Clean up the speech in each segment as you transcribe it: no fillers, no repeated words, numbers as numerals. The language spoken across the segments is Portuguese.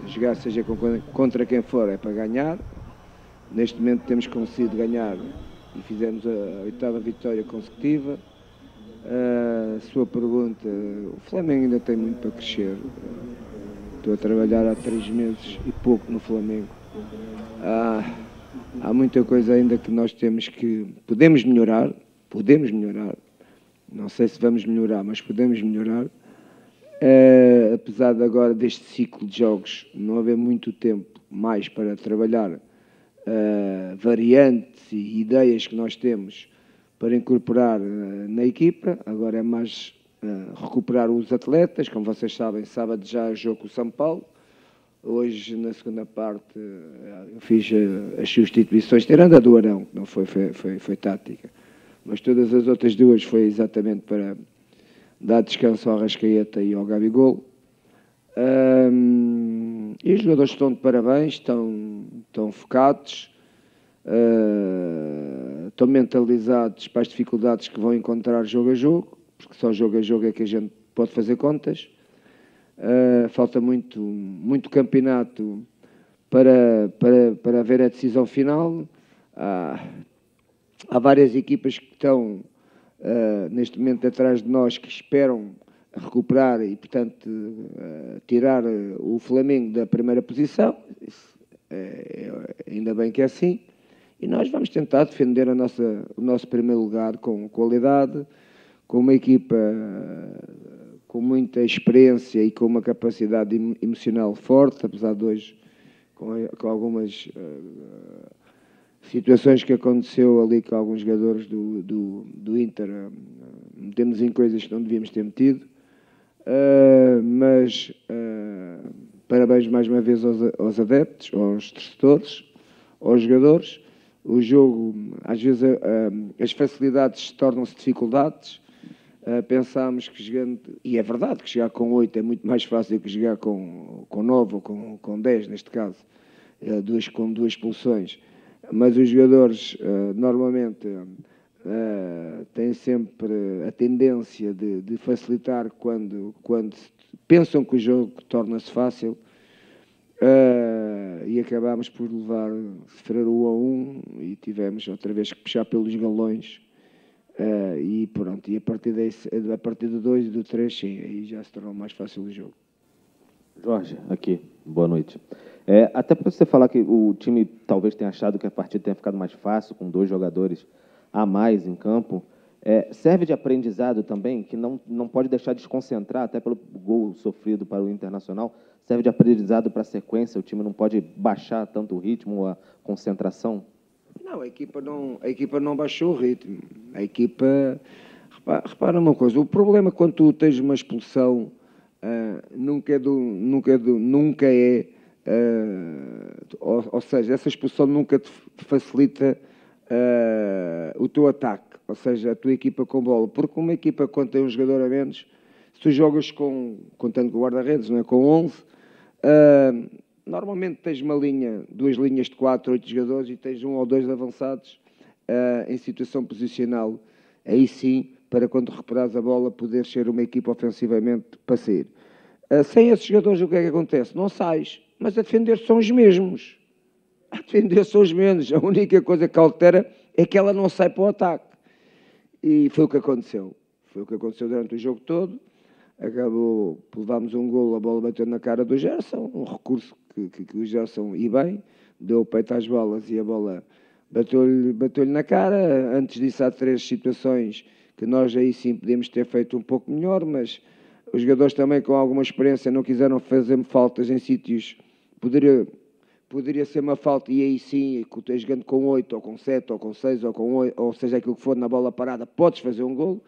jogar seja contra quem for, é para ganhar. Neste momento temos conseguido ganhar e fizemos a 8ª vitória consecutiva. A sua pergunta, o Flamengo ainda tem muito para crescer. Estou a trabalhar há 3 meses e pouco no Flamengo. Há muita coisa ainda que nós podemos melhorar. Não sei se vamos melhorar, mas podemos melhorar. Apesar de agora deste ciclo de jogos não haver muito tempo mais para trabalhar variantes e ideias que nós temos para incorporar na equipa, agora é mais recuperar os atletas. Como vocês sabem, sábado já é jogo com o São Paulo. Hoje, na segunda parte, eu fiz as substituições, tirando a do Arão, que não foi tática, mas todas as outras duas foi exatamente para dar descanso ao Arrascaeta e ao Gabigol. E os jogadores estão de parabéns, estão focados, estão mentalizados para as dificuldades que vão encontrar jogo a jogo, porque só jogo a jogo é que a gente pode fazer contas. Falta muito campeonato para haver a decisão final. Há várias equipas que estão neste momento atrás de nós, que esperam recuperar e, portanto, tirar o Flamengo da primeira posição. Ainda bem que é assim. E nós vamos tentar defender o nosso primeiro lugar com qualidade, com uma equipa com muita experiência e com uma capacidade emocional forte, apesar de hoje, com algumas situações que aconteceu ali com alguns jogadores do Inter, metemos em coisas que não devíamos ter metido. Mas parabéns mais uma vez aos adeptos, aos torcedores, aos jogadores. O jogo, às vezes, as facilidades tornam-se dificuldades. Pensámos que jogando, e é verdade que jogar com 8 é muito mais fácil que jogar com 9 ou com 10, neste caso, com 2 expulsões. Mas os jogadores normalmente têm sempre a tendência de facilitar quando pensam que o jogo torna-se fácil, e acabámos por sofrer o 1-1 e tivemos outra vez que puxar pelos galões. E pronto, e a partir do 2 e do 3, sim, aí já se tornou mais fácil o jogo. Jorge, aqui, boa noite. Até para você falar que o time talvez tenha achado que a partida tenha ficado mais fácil, com 2 jogadores a mais em campo, serve de aprendizado também, que não pode deixar de desconcentrar, até pelo gol sofrido para o Internacional, serve de aprendizado para a sequência, o time não pode baixar tanto o ritmo ou a concentração? Não, a equipa não baixou o ritmo. A equipa... Repara uma coisa, o problema quando tu tens uma expulsão nunca é... ou seja, essa expulsão nunca te facilita o teu ataque, ou seja, a tua equipa com bola. Porque uma equipa, quando tem um jogador a menos, se tu jogas contando com o guarda-redes, não é? Com 11... normalmente tens 2 linhas de 4, 8 jogadores e tens 1 ou 2 avançados em situação posicional. Aí sim, para quando recuperares a bola, poder ser uma equipa ofensivamente para sair. Sem esses jogadores, o que é que acontece? Não sais, mas a defender são os mesmos. A defender são os mesmos. A única coisa que altera é que ela não sai para o ataque. E foi o que aconteceu. Foi o que aconteceu durante o jogo todo. Acabou, levámos um golo, a bola bateu na cara do Gerson, um recurso que o Gerson, e bem, deu o peito às bolas e a bola bateu-lhe na cara. Antes disso, há 3 situações que nós aí sim podemos ter feito um pouco melhor, mas os jogadores também com alguma experiência não quiseram fazer faltas em sítios. Poderia ser uma falta e aí sim, jogando com 8 ou com 7 ou com 6 ou com 8, ou seja, aquilo que for na bola parada, podes fazer um golo.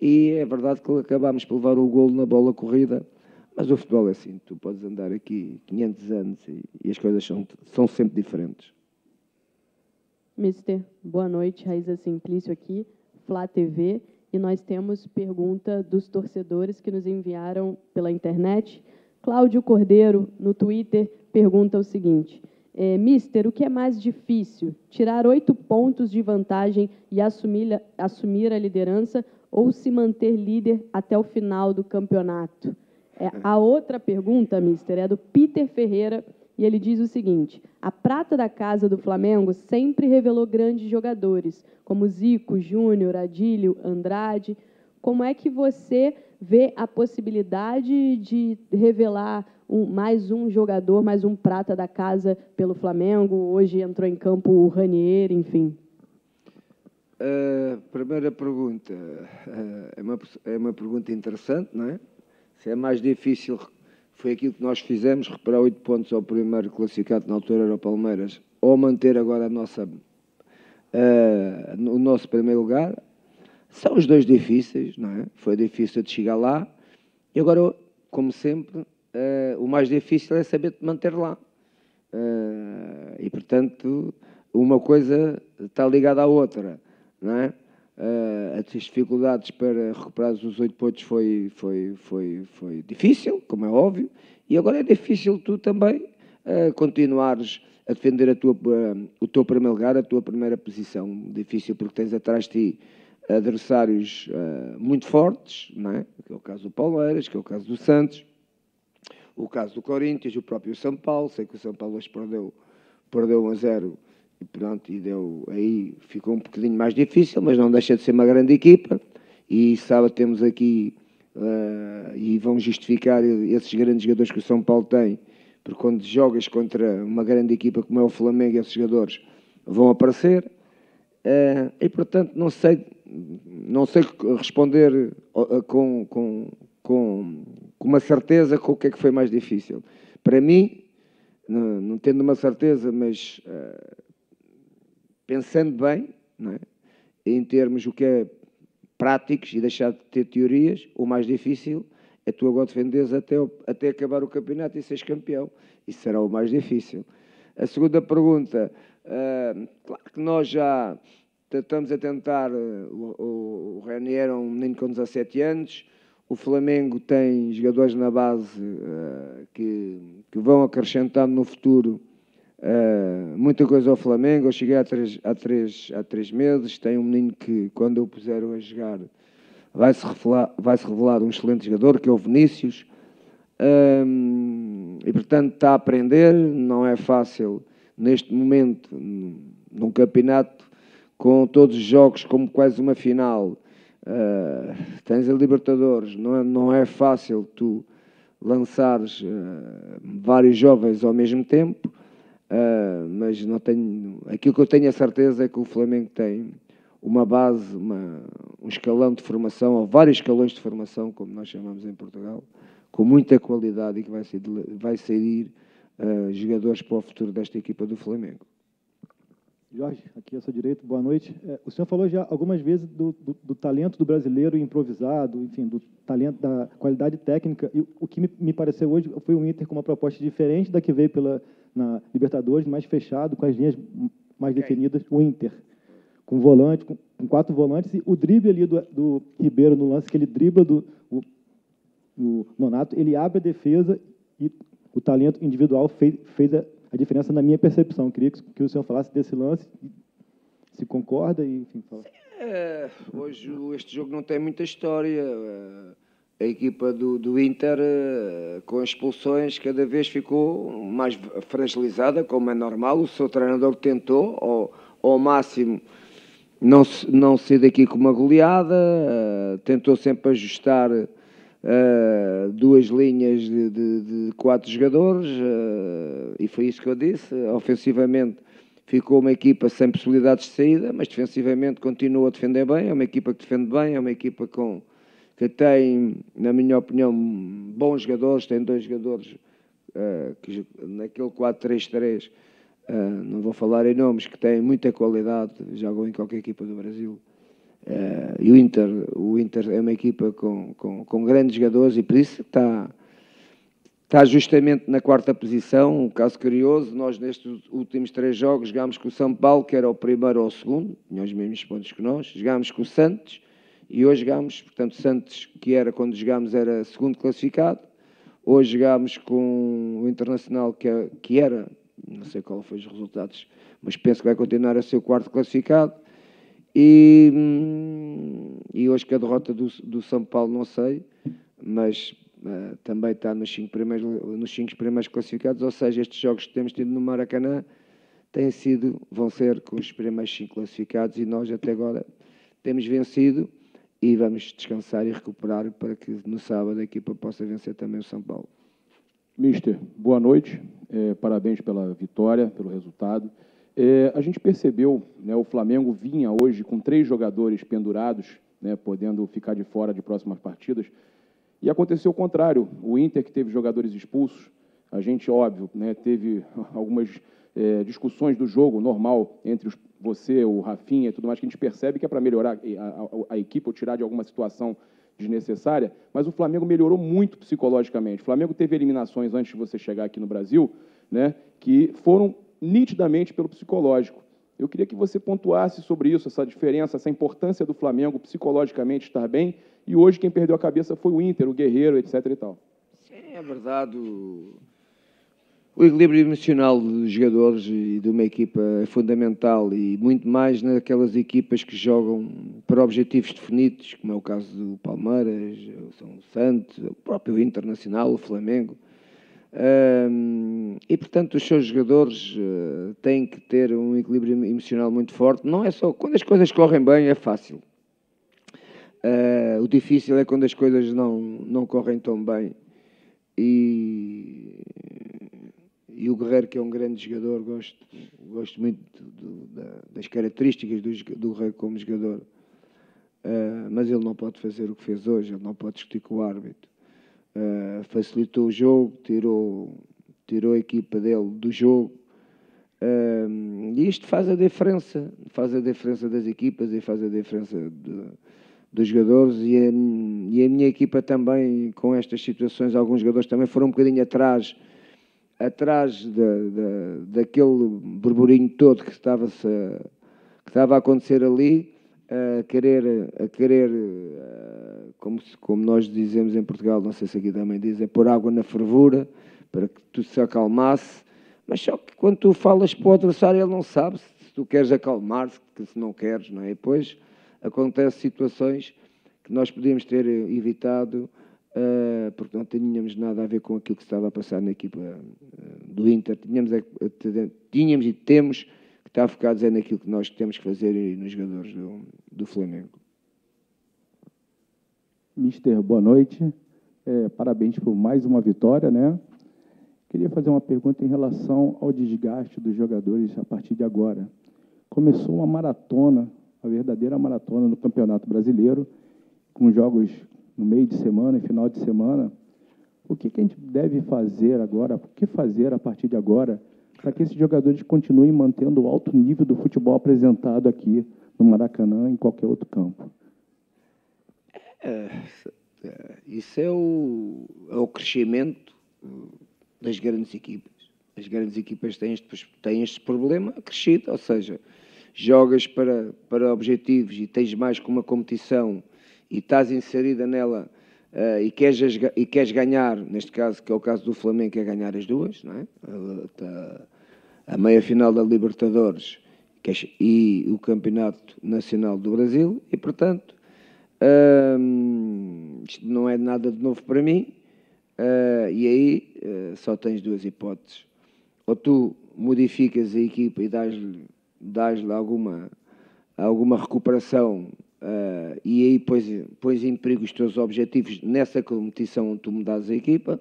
E é verdade que acabámos por levar o golo na bola corrida, mas o futebol é assim, tu podes andar aqui 500 anos e as coisas são sempre diferentes. Mister, boa noite, Raíza Simplício aqui, Flá TV, e nós temos pergunta dos torcedores que nos enviaram pela internet. Cláudio Cordeiro, no Twitter, pergunta o seguinte: Mister, o que é mais difícil, tirar 8 pontos de vantagem e assumir a liderança ou se manter líder até o final do campeonato? A outra pergunta, mister, é do Peter Ferreira, e ele diz o seguinte: a prata da casa do Flamengo sempre revelou grandes jogadores, como Zico, Júnior, Adílio, Andrade. Como é que você vê a possibilidade de revelar mais um jogador, mais um prata da casa pelo Flamengo? Hoje entrou em campo o Ranieri, enfim. Primeira pergunta, é uma pergunta interessante, não é? Se é mais difícil, foi aquilo que nós fizemos, reparar 8 pontos ao primeiro classificado, na altura era o Palmeiras, ou manter agora o nosso primeiro lugar. São os dois difíceis, não é? Foi difícil de chegar lá, e agora, como sempre, o mais difícil é saber manter lá. E, portanto, uma coisa está ligada à outra, não é? As dificuldades para recuperar os 8 pontos foi difícil, como é óbvio, e agora é difícil tu também continuares a defender o teu primeiro lugar, a tua primeira posição. Difícil porque tens atrás de ti adversários muito fortes, não é? Que é o caso do Palmeiras, que é o caso do Santos, o caso do Corinthians, o próprio São Paulo. Sei que o São Paulo hoje perdeu 1-0 e pronto, aí ficou um bocadinho mais difícil, mas não deixa de ser uma grande equipa, e sabe, temos aqui e vão justificar esses grandes jogadores que o São Paulo tem, porque quando jogas contra uma grande equipa como é o Flamengo, esses jogadores vão aparecer. E portanto não sei responder com uma certeza com o que é que foi mais difícil. Para mim, não tendo uma certeza, mas pensando bem, não é? Em termos o que é práticos e deixar de ter teorias, o mais difícil é tu agora defenderes até acabar o campeonato e seres campeão. Isso será o mais difícil. A segunda pergunta, claro que nós já estamos a tentar, o Ranieri é um menino com 17 anos, o Flamengo tem jogadores na base que vão acrescentando no futuro muita coisa ao Flamengo. Eu cheguei há três meses, tem um menino que, quando eu puser a jogar, vai-se revelar um excelente jogador, que é o Vinícius. E, portanto, está a aprender. Não é fácil, neste momento, num campeonato, com todos os jogos como quase uma final. Tens a Libertadores, não é fácil tu lançares vários jovens ao mesmo tempo. Mas não tenho, aquilo que eu tenho a certeza é que o Flamengo tem uma base, um escalão de formação, ou vários escalões de formação, como nós chamamos em Portugal, com muita qualidade, e que vai sair jogadores para o futuro desta equipa do Flamengo. Jorge, aqui à sua direita, boa noite. O senhor falou já algumas vezes do talento do brasileiro improvisado, enfim, do talento, da qualidade técnica, e o que me pareceu hoje foi o Inter com uma proposta diferente da que veio na Libertadores, mais fechado, com as linhas mais definidas, o Inter, com volante, com 4 volantes, e o drible ali do Ribeiro no lance, que ele dribla do Nonato, ele abre a defesa, e o talento individual fez a diferença na minha percepção. Queria que o senhor falasse desse lance, se concorda e, enfim, fala. Hoje este jogo não tem muita história. A equipa do Inter, com as expulsões, cada vez ficou mais fragilizada, como é normal. O seu treinador tentou, ao máximo, não sair daqui com uma goleada, tentou sempre ajustar 2 linhas de 4 jogadores, e foi isso que eu disse. Ofensivamente ficou uma equipa sem possibilidades de saída, mas defensivamente continua a defender bem. É uma equipa que defende bem, é uma equipa que tem, na minha opinião, bons jogadores. Tem 2 jogadores que naquele 4-3-3, não vou falar em nomes, que têm muita qualidade, jogam em qualquer equipa do Brasil. E o Inter é uma equipa com grandes jogadores, e por isso está justamente na 4ª posição. Um caso curioso: nós nestes últimos 3 jogos jogámos com o São Paulo, que era o primeiro ou o segundo, tinha os mesmos pontos que nós, jogámos com o Santos, e hoje jogámos, portanto, Santos, que era quando jogámos, era segundo classificado. Hoje jogámos com o Internacional, que era, não sei qual foi os resultados, mas penso que vai continuar a ser o 4º classificado. E hoje, que a derrota do São Paulo, não sei, mas também está nos 5 primeiros classificados, ou seja, estes jogos que temos tido no Maracanã vão ser com os primeiros 5 classificados e nós até agora temos vencido e vamos descansar e recuperar para que no sábado a equipa possa vencer também o São Paulo. Mister, boa noite, parabéns pela vitória, pelo resultado. A gente percebeu, né, o Flamengo vinha hoje com 3 jogadores pendurados, né, podendo ficar de fora de próximas partidas, e aconteceu o contrário, o Inter que teve jogadores expulsos, a gente, óbvio, né, teve algumas discussões do jogo normal entre você, o Rafinha e tudo mais, que a gente percebe que é para melhorar a equipe ou tirar de alguma situação desnecessária, mas o Flamengo melhorou muito psicologicamente. O Flamengo teve eliminações antes de você chegar aqui no Brasil, né, que foram nitidamente pelo psicológico. Eu queria que você pontuasse sobre isso, essa diferença, essa importância do Flamengo psicologicamente estar bem, e hoje quem perdeu a cabeça foi o Inter, o Guerreiro, etc. e tal. Sim, é verdade. O equilíbrio emocional dos jogadores e de uma equipa é fundamental e muito mais naquelas equipas que jogam para objetivos definidos, como é o caso do Palmeiras, o São Santos, o próprio Internacional, o Flamengo. E, portanto, os seus jogadores têm que ter um equilíbrio emocional muito forte. Não é só... Quando as coisas correm bem, é fácil. O difícil é quando as coisas não correm tão bem. E o Guerreiro, que é um grande jogador, gosto muito das características do Guerreiro como jogador. Mas ele não pode fazer o que fez hoje, ele não pode discutir com o árbitro. Facilitou o jogo, tirou a equipa dele do jogo, e isto faz a diferença das equipas e faz a diferença dos jogadores, e a minha equipa também, com estas situações, alguns jogadores também foram um bocadinho atrás daquele burburinho todo que estava a acontecer ali, a querer como nós dizemos em Portugal, não sei se aqui também dizem, pôr água na fervura, para que tudo se acalmasse, mas só que quando tu falas para o adversário, ele não sabe se tu queres acalmar-se, se não queres, não é? E depois acontecem situações que nós podíamos ter evitado, porque não tínhamos nada a ver com aquilo que estava a passar na equipa do Inter. Tínhamos e temos que estar focados naquilo que nós temos que fazer e nos jogadores do Flamengo. Mister, boa noite. Parabéns por mais uma vitória, né? Queria fazer uma pergunta em relação ao desgaste dos jogadores a partir de agora. Começou uma maratona, a verdadeira maratona no Campeonato Brasileiro, com jogos no meio de semana e final de semana. O que a gente deve fazer agora, o que fazer a partir de agora, para que esses jogadores continuem mantendo o alto nível do futebol apresentado aqui no Maracanã e em qualquer outro campo? Isso é o crescimento das grandes equipas. As grandes equipas têm este problema acrescido, ou seja, jogas para objetivos e tens mais que uma competição e estás inserida nela e queres ganhar, neste caso, que é o caso do Flamengo, que é ganhar as duas, não é? A meia-final da Libertadores e o Campeonato Nacional do Brasil, e, portanto, isto não é nada de novo para mim, e aí só tens duas hipóteses. Ou tu modificas a equipa e dás-lhe alguma recuperação, e aí pões em perigo os teus objetivos nessa competição onde tu mudas a equipa,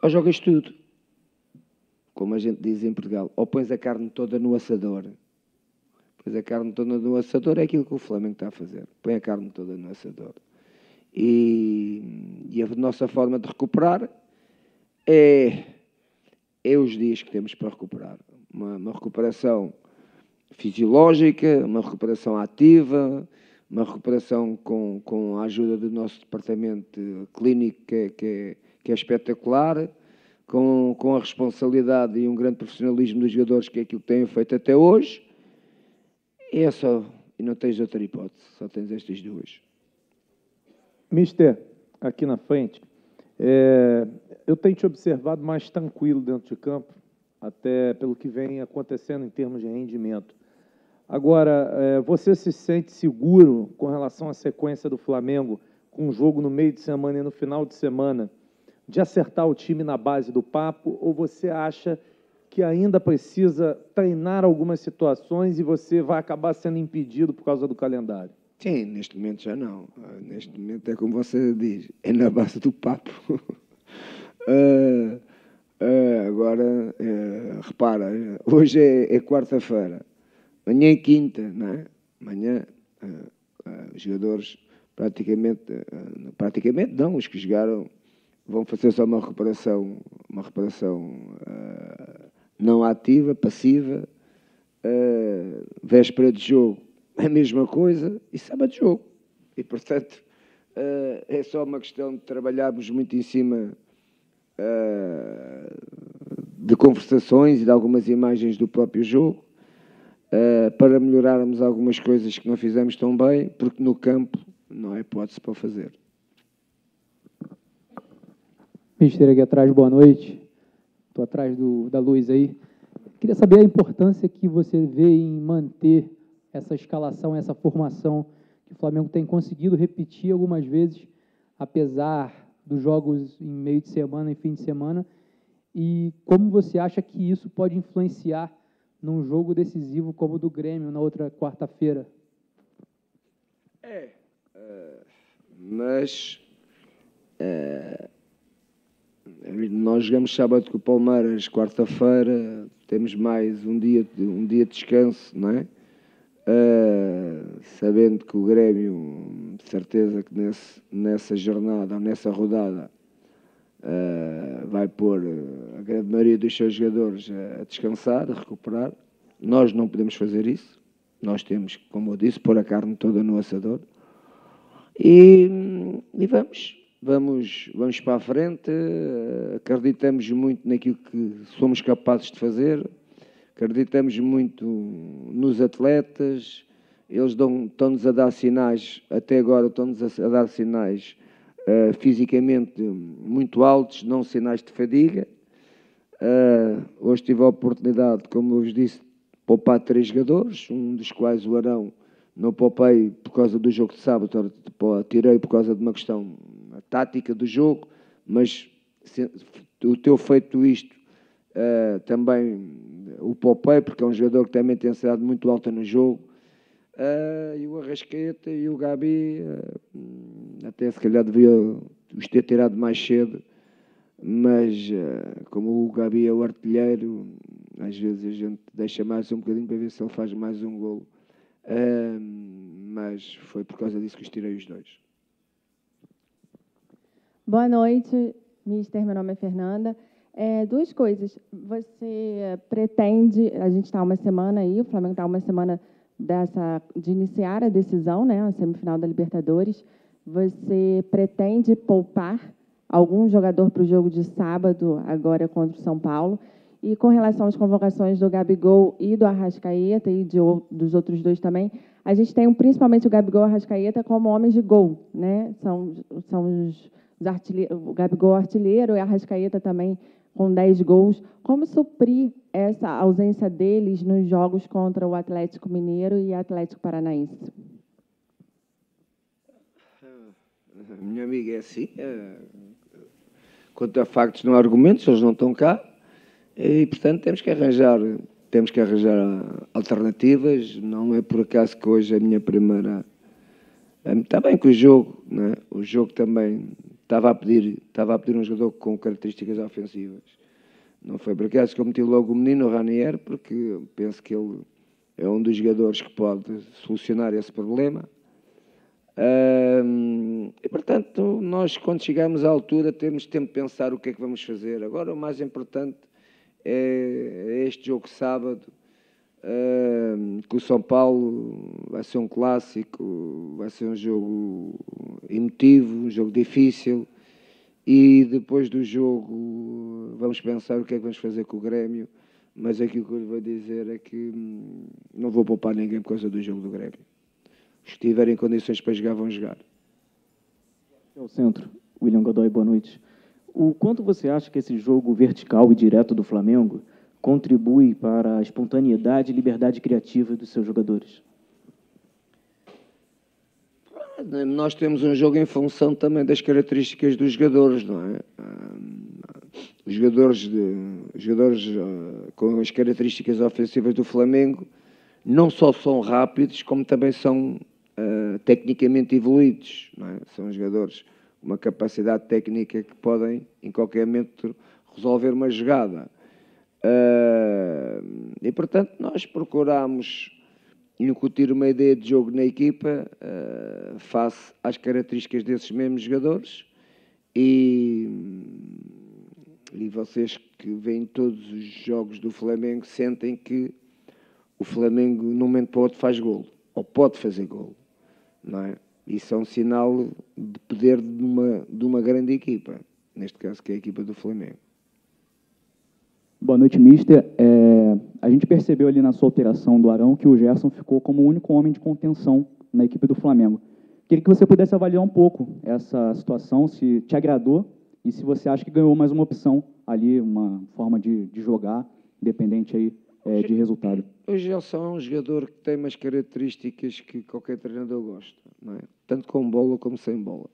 ou jogas tudo, como a gente diz em Portugal, ou pões a carne toda no assador. Pois a carne toda no assador é aquilo que o Flamengo está a fazer. Põe a carne toda no assador. E a nossa forma de recuperar é os dias que temos para recuperar. Uma recuperação fisiológica, uma recuperação ativa, uma recuperação com a ajuda do nosso departamento clínico, que é espetacular, com a responsabilidade e um grande profissionalismo dos jogadores, que é aquilo que têm feito até hoje. E não tens outra hipótese, só tens estas duas. Mister, aqui na frente, eu tenho te observado mais tranquilo dentro de campo, até pelo que vem acontecendo em termos de rendimento. Agora, você se sente seguro com relação à sequência do Flamengo com um jogo no meio de semana e no final de semana, de acertar o time na base do papo, ou você acha que ainda precisa treinar algumas situações e você vai acabar sendo impedido por causa do calendário? Sim, neste momento já não. Neste momento é como você diz, é na base do papo. Agora, repara, hoje é quarta-feira, amanhã é quinta, não é? Amanhã os jogadores praticamente não, os que jogaram vão fazer só uma reparação não ativa, passiva, véspera de jogo é a mesma coisa e sábado de jogo. E, portanto, é só uma questão de trabalharmos muito em cima de conversações e de algumas imagens do próprio jogo para melhorarmos algumas coisas que não fizemos tão bem, porque no campo não há hipótese para fazer. Mister, aqui atrás, boa noite. Estou atrás da luz aí. Queria saber a importância que você vê em manter essa escalação, essa formação que o Flamengo tem conseguido repetir algumas vezes, apesar dos jogos em meio de semana e fim de semana, e como você acha que isso pode influenciar num jogo decisivo como o do Grêmio na outra quarta-feira? Nós jogamos sábado com o Palmeiras, quarta-feira, temos mais um dia de descanso, não é? Sabendo que o Grêmio, de certeza que nessa jornada, ou nessa rodada, vai pôr a grande maioria dos seus jogadores a descansar, a recuperar. Nós não podemos fazer isso. Nós temos, como eu disse, pôr a carne toda no assador. E vamos para a frente. Acreditamos muito naquilo que somos capazes de fazer. Acreditamos muito nos atletas. Eles estão-nos a dar sinais, até agora estão-nos a dar sinais fisicamente muito altos, não sinais de fadiga. Hoje tive a oportunidade, como eu vos disse, de poupar 3 jogadores, um dos quais o Arão não poupei por causa do jogo de sábado, tirei por causa de uma questão tática do jogo, mas o teu feito isto também o poupei, porque é um jogador que tem uma intensidade muito alta no jogo. E o Arrascaeta e o Gabi, até se calhar devia os ter tirado mais cedo, mas como o Gabi é o artilheiro, às vezes a gente deixa mais um bocadinho para ver se ele faz mais um golo. Mas foi por causa disso que os tirei os 2. Boa noite, Mister. Meu nome é Fernanda. 2 coisas. Você pretende, a gente está uma semana aí, o Flamengo está uma semana de iniciar a decisão, né, a semifinal da Libertadores. Você pretende poupar algum jogador para o jogo de sábado, agora contra o São Paulo? E com relação às convocações do Gabigol e do Arrascaeta, e dos outros 2 também, a gente tem principalmente o Gabigol e o Arrascaeta como homens de gol, né? São os artilheiros, o Gabigol artilheiro e o Arrascaeta também com 10 gols. Como suprir essa ausência deles nos jogos contra o Atlético Mineiro e Atlético Paranaense? Minha amiga, é assim. Quanto a factos, não há argumentos, eles não estão cá. E, portanto, temos que arranjar alternativas. Não é por acaso que hoje a minha primeira... Está bem que o jogo, não é? O jogo também estava a pedir um jogador com características ofensivas. Não foi por acaso que eu meti logo o menino, o Ranier, porque penso que ele é um dos jogadores que pode solucionar esse problema. E, portanto, nós, quando chegamos à altura, temos tempo de pensar o que é que vamos fazer. Agora, o mais importante é este jogo sábado, que o São Paulo vai ser um clássico, vai ser um jogo emotivo, um jogo difícil, e depois do jogo vamos pensar o que é que vamos fazer com o Grêmio, mas aquilo que eu lhe vou dizer é que não vou poupar ninguém por causa do jogo do Grêmio. Os que tiverem condições para jogar, vão jogar. É o centro. William Godoy, boa noite. O quanto você acha que esse jogo vertical e direto do Flamengo contribui para a espontaneidade e liberdade criativa dos seus jogadores? Nós temos um jogo em função também das características dos jogadores, não é? Os jogadores com as características ofensivas do Flamengo não só são rápidos, como também são tecnicamente evoluídos, não é? São jogadores com uma capacidade técnica que podem, em qualquer momento, resolver uma jogada. E, portanto, nós procuramos incutir uma ideia de jogo na equipa face às características desses mesmos jogadores e vocês que veem todos os jogos do Flamengo sentem que o Flamengo, num momento para o outro, faz golo, ou pode fazer golo, não é? Isso é um sinal de poder de uma grande equipa, neste caso que é a equipa do Flamengo. Boa noite, mister. A gente percebeu ali na sua alteração do Arão que o Gerson ficou como o único homem de contenção na equipe do Flamengo. Queria que você pudesse avaliar um pouco essa situação, se te agradou e se você acha que ganhou mais uma opção ali, uma forma de jogar, independente aí de resultado. O Gerson é um jogador que tem umas características que qualquer treinador gosta, não é? Tanto com bola como sem bola.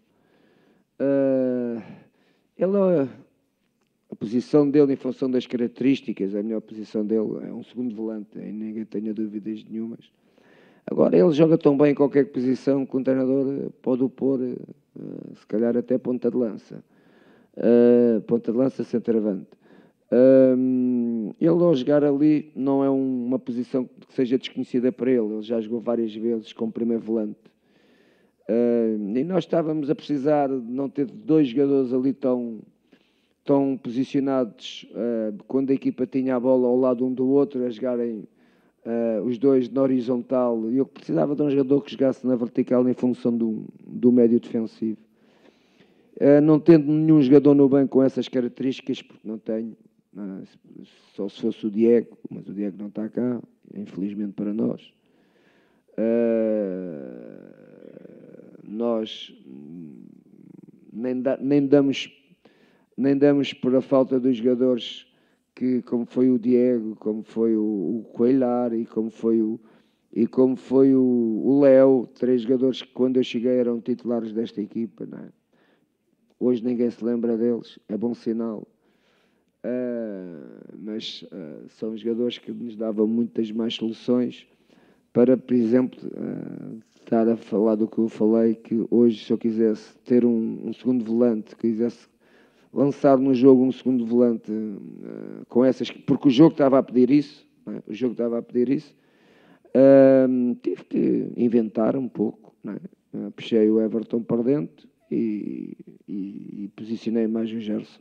A posição dele, em função das características, a melhor posição dele é um segundo volante, ninguém tenha dúvidas nenhumas. Agora, ele joga tão bem em qualquer posição que um treinador pode o pôr, se calhar até ponta de lança. Ponta de lança, centroavante. Ele, ao jogar ali, não é uma posição que seja desconhecida para ele. Ele já jogou várias vezes como primeiro volante. E nós estávamos a precisar de não ter dois jogadores ali tão posicionados quando a equipa tinha a bola ao lado um do outro, a jogarem os dois na horizontal. E eu precisava de um jogador que jogasse na vertical em função do médio defensivo. Não tendo nenhum jogador no banco com essas características, porque não tenho, só se fosse o Diego, mas o Diego não está cá, infelizmente para nós. Nós nem damos por a falta dos jogadores que, como foi o Diego, como foi o Coelhar e como foi o Léo, 3 jogadores que quando eu cheguei eram titulares desta equipa, não é? Hoje ninguém se lembra deles, é bom sinal. Mas são jogadores que nos davam muitas mais soluções para, por exemplo, estar a falar do que eu falei, que hoje, se eu quisesse ter um segundo volante, quisesse lançar no jogo um segundo volante com essas... Porque o jogo estava a pedir isso, não é? O jogo estava a pedir isso. Tive que inventar um pouco, não é? Puxei o Everton para dentro e posicionei mais o Gerson.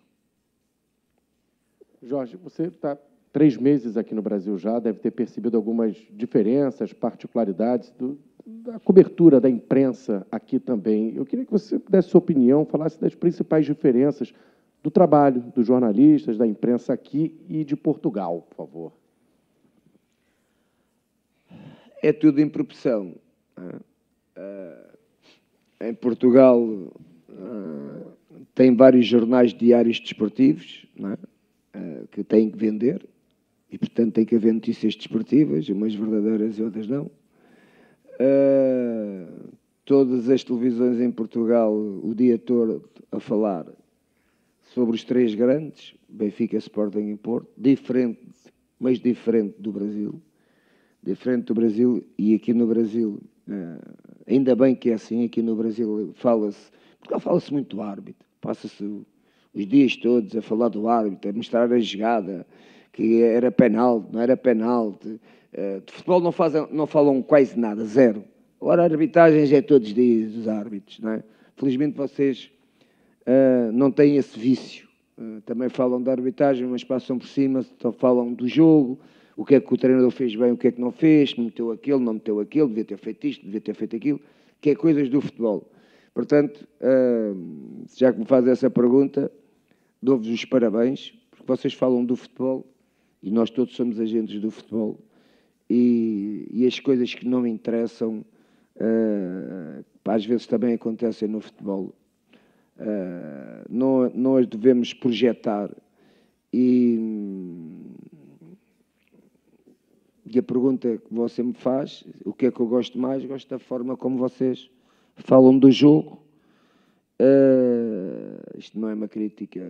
Jorge, você está 3 meses aqui no Brasil já, deve ter percebido algumas diferenças, particularidades da cobertura da imprensa aqui também. Eu queria que você desse sua opinião, falasse das principais diferenças do trabalho dos jornalistas, da imprensa aqui e de Portugal, por favor. É tudo em proporção. Em Portugal tem vários jornais diários desportivos, não é? Que têm que vender e, portanto, tem que haver notícias desportivas, umas verdadeiras e outras não. Todas as televisões em Portugal o dia todo a falar sobre os 3 grandes, Benfica, Sporting e Porto, mas diferente do Brasil. Diferente do Brasil, e aqui no Brasil, ainda bem que é assim, aqui no Brasil fala-se muito do árbitro, passa-se os dias todos a falar do árbitro, a mostrar a jogada, que era penalti, não era penalti. De futebol não falam quase nada, zero. Agora a arbitragem já é todos os dias dos árbitros, não é? Felizmente vocês não têm esse vício. Também falam da arbitragem, mas passam por cima, só falam do jogo, o que é que o treinador fez bem, o que é que não fez, meteu aquilo, não meteu aquilo, devia ter feito isto, devia ter feito aquilo, que é coisas do futebol. Portanto, já que me faz essa pergunta, dou-vos os parabéns, porque vocês falam do futebol, e nós todos somos agentes do futebol, e as coisas que não me interessam, às vezes também acontecem no futebol. Não as devemos projetar. E a pergunta que você me faz, o que é que eu gosto mais? Gosto da forma como vocês falam do jogo. Isto não é uma crítica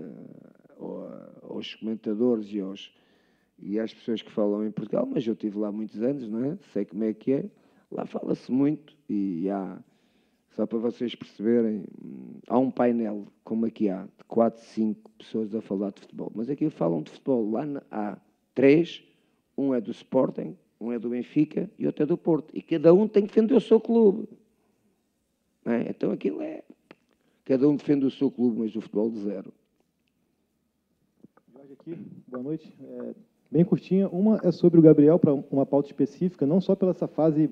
aos comentadores e às pessoas que falam em Portugal, mas eu estive lá muitos anos, não é? Sei como é que é. Lá fala-se muito e há, só para vocês perceberem, há um painel, como aqui há, de 4, 5 pessoas a falar de futebol. Mas aqui falam de futebol. Lá há 3, um é do Sporting, um é do Benfica e outro é do Porto. E cada um tem que defender o seu clube. Não é? Então aquilo é... Cada um defende o seu clube, mas do futebol de zero. Jorge aqui, boa noite. Bem curtinha. Uma é sobre o Gabriel, para uma pauta específica, não só pela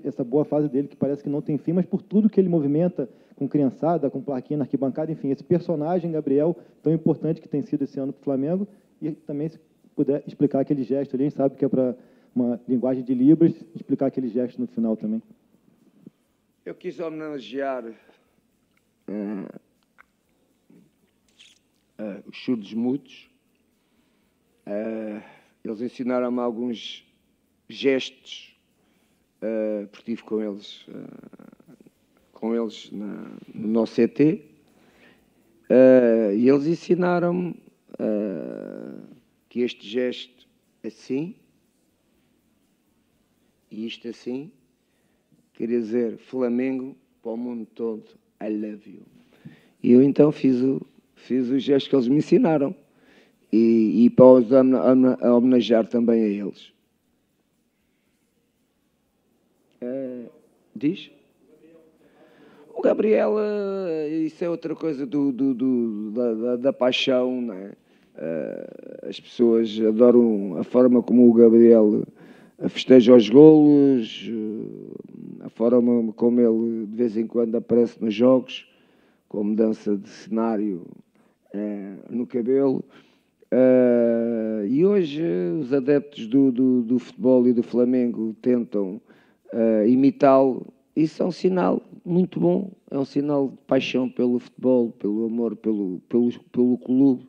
essa boa fase dele, que parece que não tem fim, mas por tudo que ele movimenta com criançada, com plaquinha na arquibancada, enfim, esse personagem, Gabriel, tão importante que tem sido esse ano para o Flamengo, e também, se puder explicar aquele gesto ali, a gente sabe que é para uma linguagem de Libras, explicar aquele gesto no final também. Eu quis homenagear os surdos mudos. Eles ensinaram-me alguns gestos, porque estive com eles no nosso CT, e eles ensinaram-me que este gesto assim, e isto assim, quer dizer Flamengo para o mundo todo, I love you. E eu então fiz o gesto que eles me ensinaram. E para os homenagear também a eles. Diz? O Gabriel, isso é outra coisa da paixão, não é? As pessoas adoram a forma como o Gabriel festeja os golos, a forma como ele de vez em quando aparece nos jogos, com mudança de cenário no cabelo. E hoje os adeptos do futebol e do Flamengo tentam imitá-lo. Isso é um sinal muito bom, é um sinal de paixão pelo futebol, pelo amor pelo clube.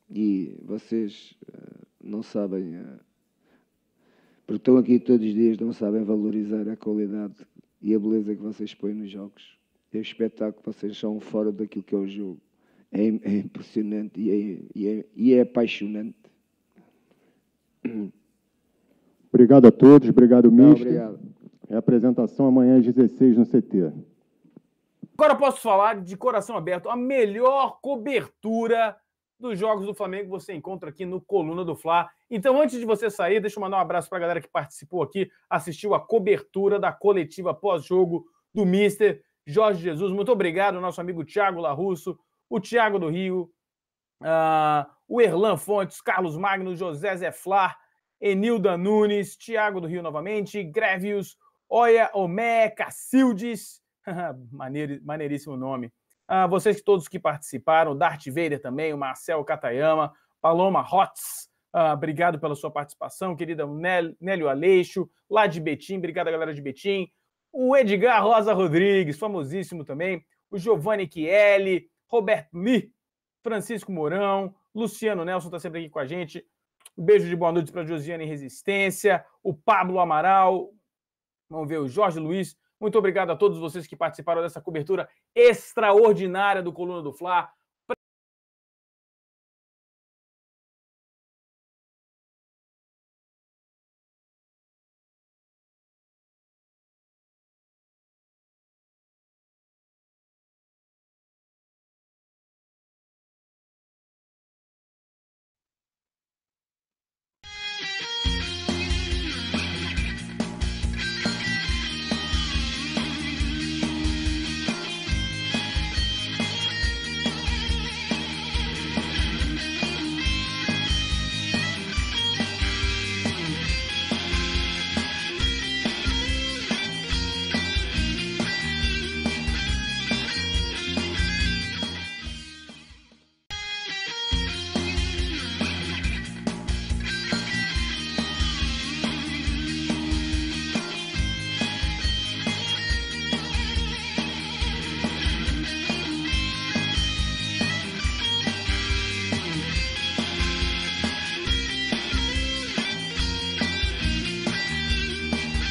E vocês não sabem, porque estão aqui todos os dias, não sabem valorizar a qualidade e a beleza que vocês põem nos jogos. É o espetáculo que vocês são fora daquilo que é o jogo. É impressionante e é apaixonante. Obrigado a todos, obrigado, mister. Obrigado. É a apresentação amanhã às 16 no CT. Agora eu posso falar de coração aberto. A melhor cobertura dos jogos do Flamengo você encontra aqui no Coluna do Fla. Então, antes de você sair, deixa eu mandar um abraço para a galera que participou aqui, assistiu a cobertura da coletiva pós-jogo do mister Jorge Jesus. Muito obrigado, nosso amigo Thiago Larusso, o Thiago do Rio, o Erlan Fontes, Carlos Magno, José Zé Flar, Enilda Nunes, Thiago do Rio novamente, Grevius, Oia Omé, Cacildes, maneiríssimo nome. Vocês todos que participaram, Darth Vader também, o Marcel Katayama, Paloma Hotz, obrigado pela sua participação, querida Nélio Aleixo, lá de Betim, obrigado galera de Betim, o Edgar Rosa Rodrigues, famosíssimo também, o Giovanni Chielli, Roberto Lee, Francisco Mourão, Luciano Nelson está sempre aqui com a gente. Um beijo de boa noite para a Josiane Resistência, o Pablo Amaral, vamos ver, o Jorge Luiz. Muito obrigado a todos vocês que participaram dessa cobertura extraordinária do Coluna do Fla.